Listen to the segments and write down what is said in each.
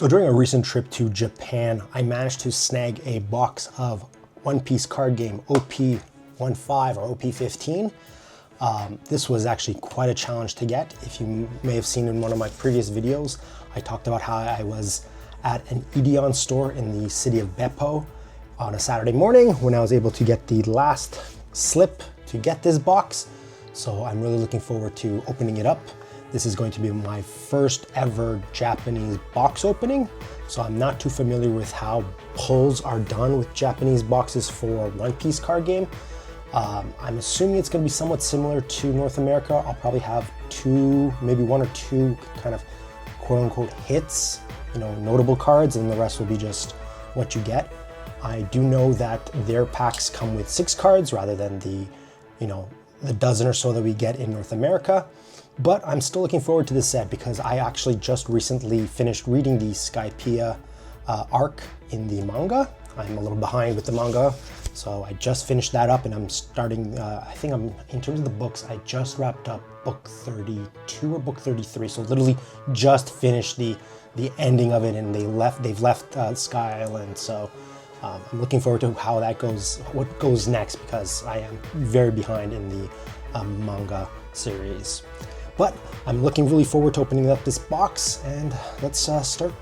So during a recent trip to Japan, I managed to snag a box of One Piece card game OP-15 or OP-15. This was actually quite a challenge to get. If you may have seen in one of my previous videos, I talked about how I was at an Ideon store in the city of Beppo on a Saturday morning when I was able to get the last slip to get this box. So I'm really looking forward to opening it up. This is going to be my first ever Japanese box opening. So I'm not too familiar with how pulls are done with Japanese boxes for One Piece card game. I'm assuming it's going to be somewhat similar to North America. I'll probably have maybe one or two kind of quote unquote hits, notable cards, and the rest will be just what you get. I do know that their packs come with 6 cards rather than the dozen or so that we get in North America. But I'm still looking forward to this set because I actually just recently finished reading the Skypiea arc in the manga. I'm a little behind with the manga, so I just finished that up and I'm starting, I think in terms of the books, I just wrapped up book 32 or book 33. So literally just finished the ending of it, and they've left Sky Island. So I'm looking forward to how that goes, what goes next, because I am very behind in the manga series. But I'm looking really forward to opening up this box, and let's start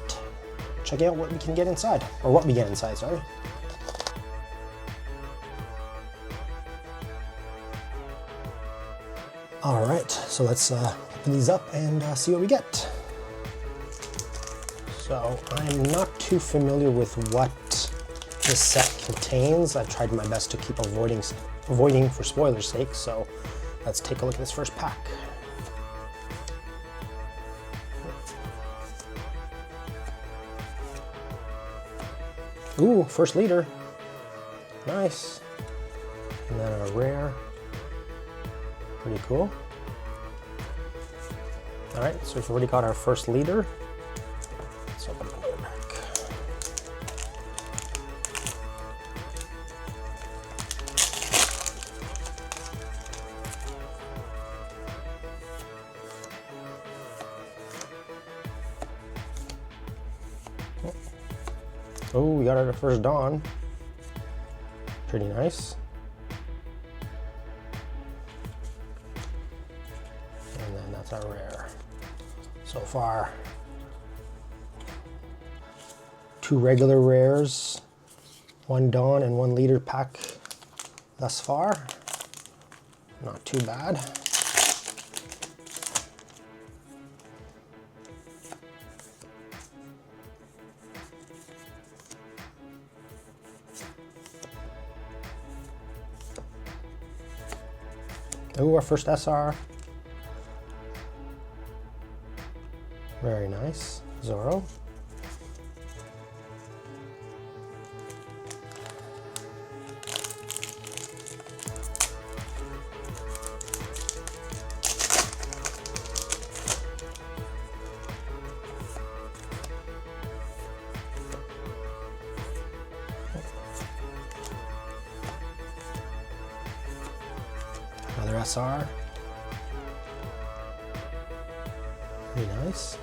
checking out what we can get inside, or what we get inside, sorry. All right, so let's open these up and see what we get. So I'm not too familiar with what this set contains. I've tried my best to keep avoiding for spoilers' sake, so let's take a look at this first pack. Ooh, first leader. Nice. And then a rare. Pretty cool. All right, so we've already got our first leader. Let's open another pack. Oh, we got our first Dawn. Pretty nice. And then that's our rare. So far, 2 regular rares, 1 Dawn and 1 leader pack thus far. Not too bad. Oh, our first SR. Very nice. Zoro. Another SR. Very nice.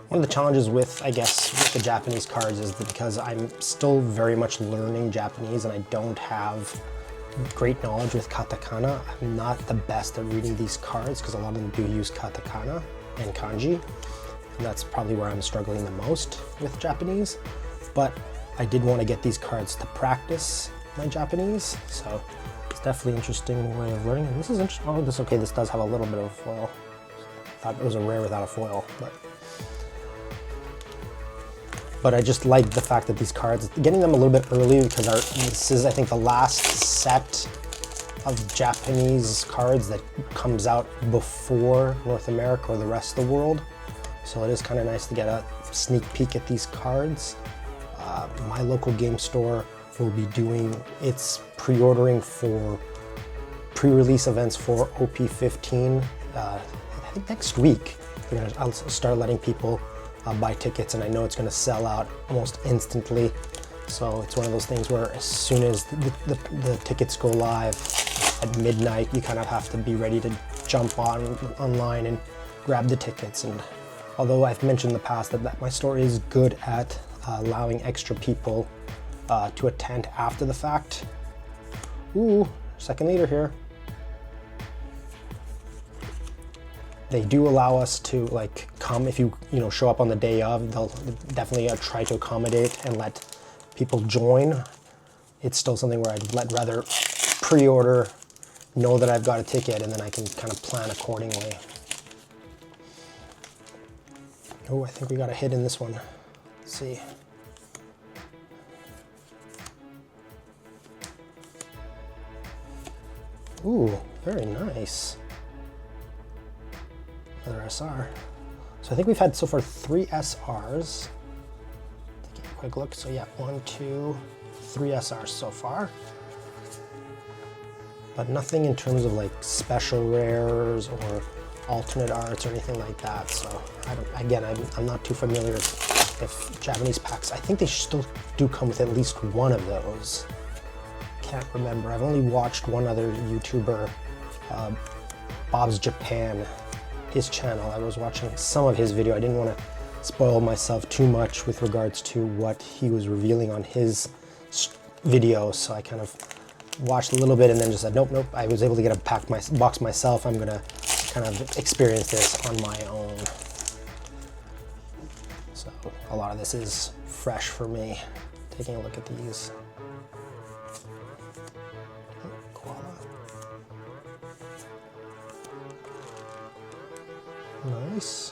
One of the challenges with, I guess, with the Japanese cards is that because I'm still very much learning Japanese and I don't have great knowledge with katakana, I'm not the best at reading these cards because a lot of them do use katakana and kanji. And that's probably where I'm struggling the most with Japanese. But I did want to get these cards to practice my Japanese, so it's definitely an interesting way of learning. And this is interesting. Oh, this does have a little bit of foil. I thought it was a rare without a foil, but I just like the fact that these cards, getting them a little bit early, because this is, I think, the last set of Japanese cards that comes out before North America or the rest of the world. So it is kind of nice to get a sneak peek at these cards. My local game store will be doing its pre-ordering for pre-release events for OP-15. I think next week I'll start letting people buy tickets, and I know it's going to sell out almost instantly. So it's one of those things where as soon as the tickets go live at midnight, you kind of have to be ready to jump online and grab the tickets. And although I've mentioned in the past that my store is good at allowing extra people to attend after the fact. Ooh, second leader here. They do allow us to like come if you show up on the day of. They'll definitely try to accommodate and let people join. It's still something where I'd rather pre-order, know that I've got a ticket, and then I can kind of plan accordingly. Oh, I think we got a hit in this one. Let's see. Ooh, very nice. Another SR. So I think we've had so far 3 SRs. Taking a quick look. So yeah, 1, 2, 3 SRs so far. But nothing in terms of like special rares or alternate arts or anything like that. So I'm not too familiar if Japanese packs. I think they still do come with at least one of those. Can't remember. I've only watched one other YouTuber, Bob's Japan, his channel. I was watching some of his video. I didn't want to spoil myself too much with regards to what he was revealing on his video, so I kind of watched a little bit and then just said, nope, I was able to get a box myself. I'm gonna kind of experience this on my own. So a lot of this is fresh for me. Taking a look at these. Nice.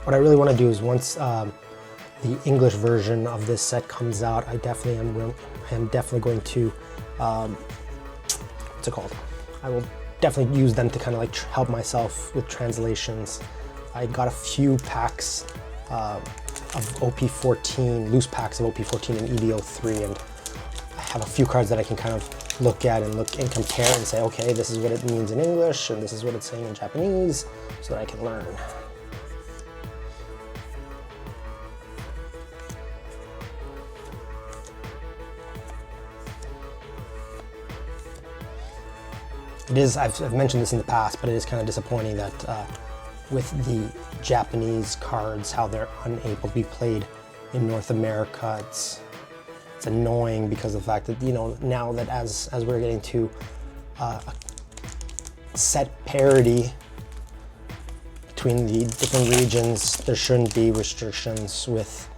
What I really want to do is once the English version of this set comes out, I am definitely going to what's it called? I will definitely use them to kind of like help myself with translations. I got a few packs of OP-14, loose packs of OP-14 and EVO3, and I have a few cards that I can kind of look at and compare and say, okay, this is what it means in English and this is what it's saying in Japanese, so that I can learn. It is, I've mentioned this in the past, but it is kind of disappointing that with the Japanese cards, how they're unable to be played in North America. It's annoying because of the fact that, now that as we're getting to set parity between the different regions, there shouldn't be restrictions with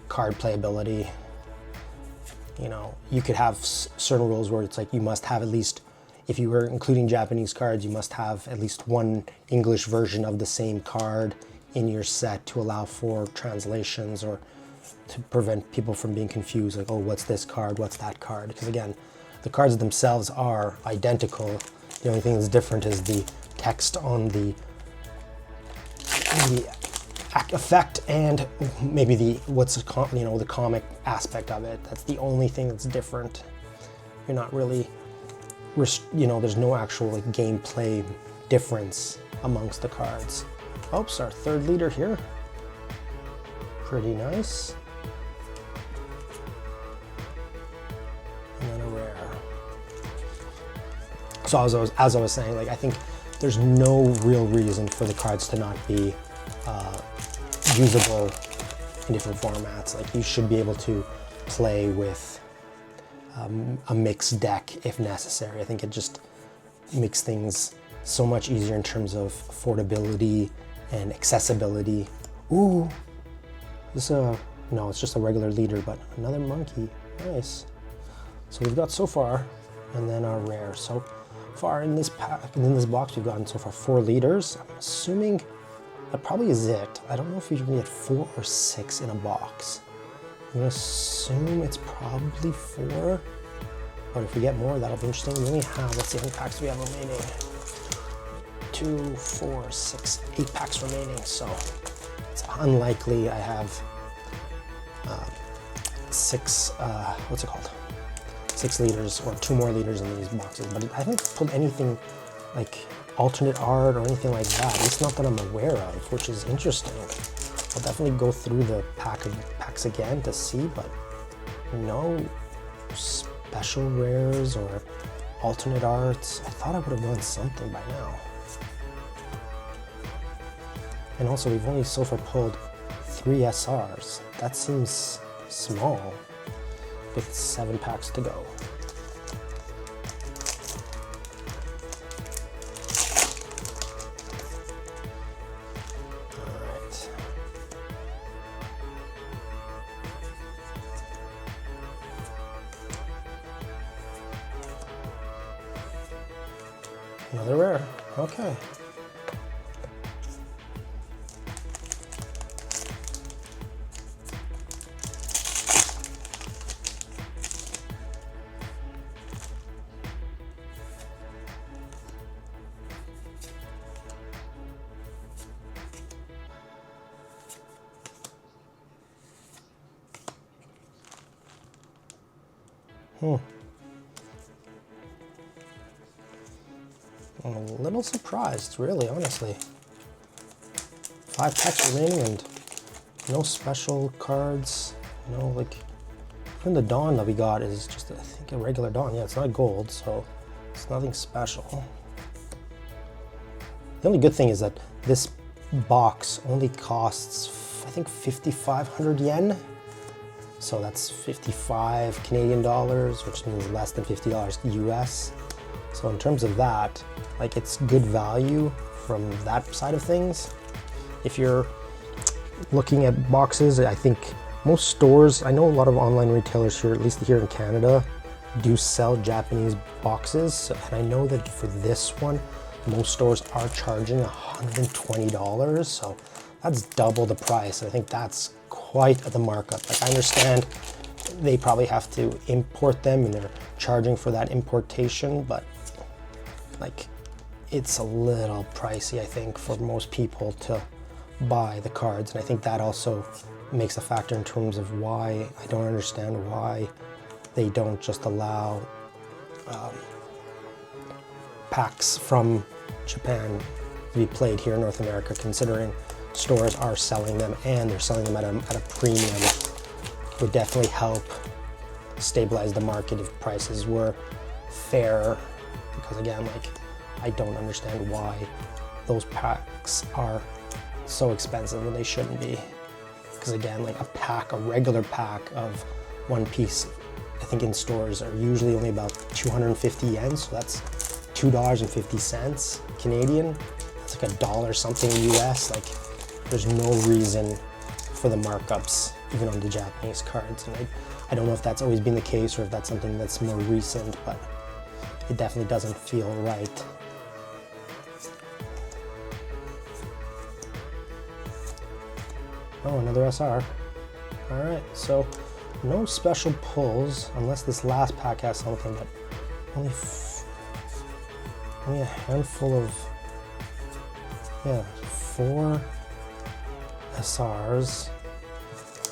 card playability. You could have certain rules where it's like you must have at least, if you were including Japanese cards, you must have at least one English version of the same card in your set to allow for translations or to prevent people from being confused, like, oh, what's this card, what's that card? Because again, the cards themselves are identical. The only thing that's different is the text on the effect and maybe the comic aspect of it. That's the only thing that's different. You're not really, there's no actual like gameplay difference amongst the cards. Oops, our third leader here. Pretty nice. And then a rare. So as I was saying, like, I think there's no real reason for the cards to not be usable in different formats. Like, you should be able to play with a mixed deck if necessary. I think it just makes things so much easier in terms of affordability and accessibility. Ooh, no, it's just a regular leader, but another monkey. Nice. So we've got so far, and then our rare. So far in this box, we've gotten so far 4 leaders. I'm assuming that probably is it. I don't know if you can get 4 or 6 in a box. I'm gonna assume it's probably 4, but if we get more, that'll be interesting. We only have, let's see how many packs we have remaining. 2, 4, 6, 8 packs remaining, so it's unlikely I have 6, what's it called? 6 liters or 2 more liters in these boxes, but I haven't pulled anything like alternate art or anything like that. At least not that I'm aware of, which is interesting. I'll definitely go through the packs again to see, but no special rares or alternate arts. I thought I would have done something by now. And also, we've only so far pulled 3 SRs. That seems small with 7 packs to go. All right. Another rare. Okay. I'm a little surprised, really, honestly. 5 packs remaining and no special cards. No, like, even the Dawn that we got is just, I think, a regular Dawn. Yeah, it's not gold, so it's nothing special. The only good thing is that this box only costs, I think, 5,500 yen. So that's 55 Canadian dollars, which means less than $50 US. So in terms of that, like, it's good value from that side of things. If you're looking at boxes, I think most stores, I know a lot of online retailers here, at least here in Canada, do sell Japanese boxes. And I know that for this one, most stores are charging $120. So that's double the price. I think that's quite the markup. Like, I understand they probably have to import them and they're charging for that importation, but like, it's a little pricey, I think, for most people to buy the cards. And I think that also makes a factor in terms of why I don't understand why they don't just allow packs from Japan to be played here in North America, considering stores are selling them and they're selling them at a premium. Would definitely help stabilize the market if prices were fair, because again, like, I don't understand why those packs are so expensive when they shouldn't be. Because again, like, a regular pack of One Piece, I think in stores are usually only about 250 yen, so that's $2.50 Canadian. That's like $1 something US. Like, there's no reason for the markups, even on the Japanese cards. And I don't know if that's always been the case or if that's something that's more recent, but it definitely doesn't feel right. Oh, another SR. All right, so no special pulls unless this last pack has something, but only a handful of, 4 SRs.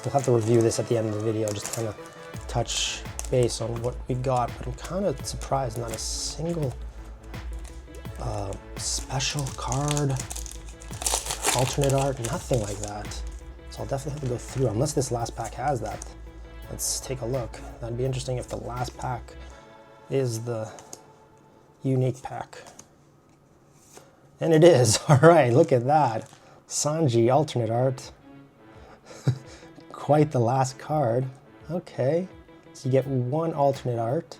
We'll have to review this at the end of the video, just kind of touch base on what we got, but I'm kind of surprised not a single special card, alternate art, nothing like that. So I'll definitely have to go through, unless this last pack has that. Let's take a look. That'd be interesting if the last pack is the unique pack. And it is. All right, look at that. Sanji alternate art. Quite the last card. Okay, so you get 1 alternate art,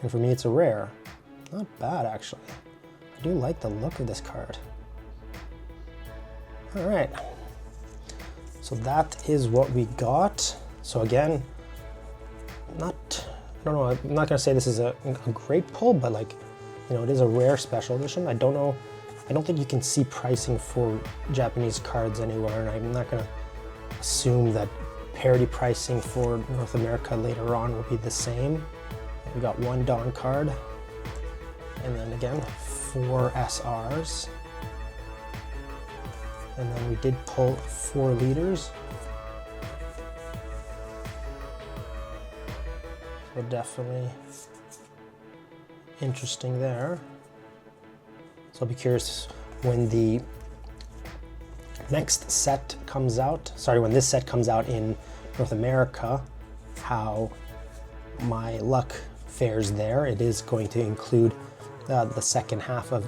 and for me it's a rare. Not bad, actually. I do like the look of this card. All right, so that is what we got. So again, I don't know, I'm not gonna say this is a great pull, but like, you know, it is a rare special edition. I don't think you can see pricing for Japanese cards anywhere, and I'm not gonna assume that parity pricing for North America later on will be the same. We got 1 Dawn card, and then again 4 SRs, and then we did pull 4 leaders. So definitely interesting there. So I'll be curious when the next set comes out, when this set comes out in North America, how my luck fares there. It is going to include the second half of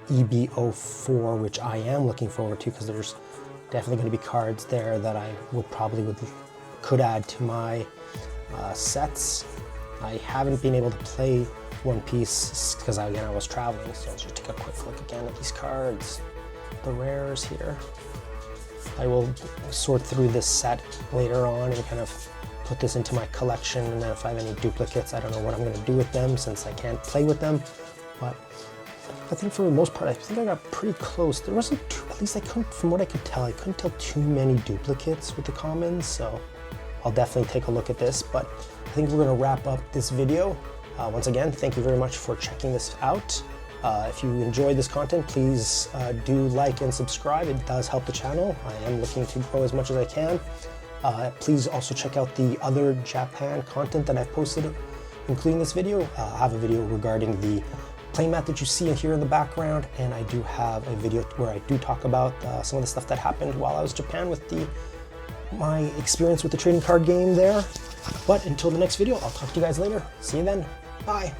EB04, which I am looking forward to, because there's definitely going to be cards there that I could add to my sets. I haven't been able to play One Piece because I was traveling, so let's just take a quick look again at these cards, the rares here. I will sort through this set later on and kind of put this into my collection, and then if I have any duplicates, I don't know what I'm going to do with them since I can't play with them. But I think for the most part, I think I got pretty close. There wasn't at least from what I could tell, I couldn't tell too many duplicates with the commons, so I'll definitely take a look at this. But I think we're going to wrap up this video. Once again, thank you very much for checking this out. If you enjoyed this content, please do like and subscribe. It does help the channel. I am looking to grow as much as I can. Please also check out the other Japan content that I've posted, including this video. I have a video regarding the playmat that you see here in the background, and I do have a video where I do talk about some of the stuff that happened while I was in Japan with my experience with the trading card game there. But until the next video, I'll talk to you guys later. See you then. Bye.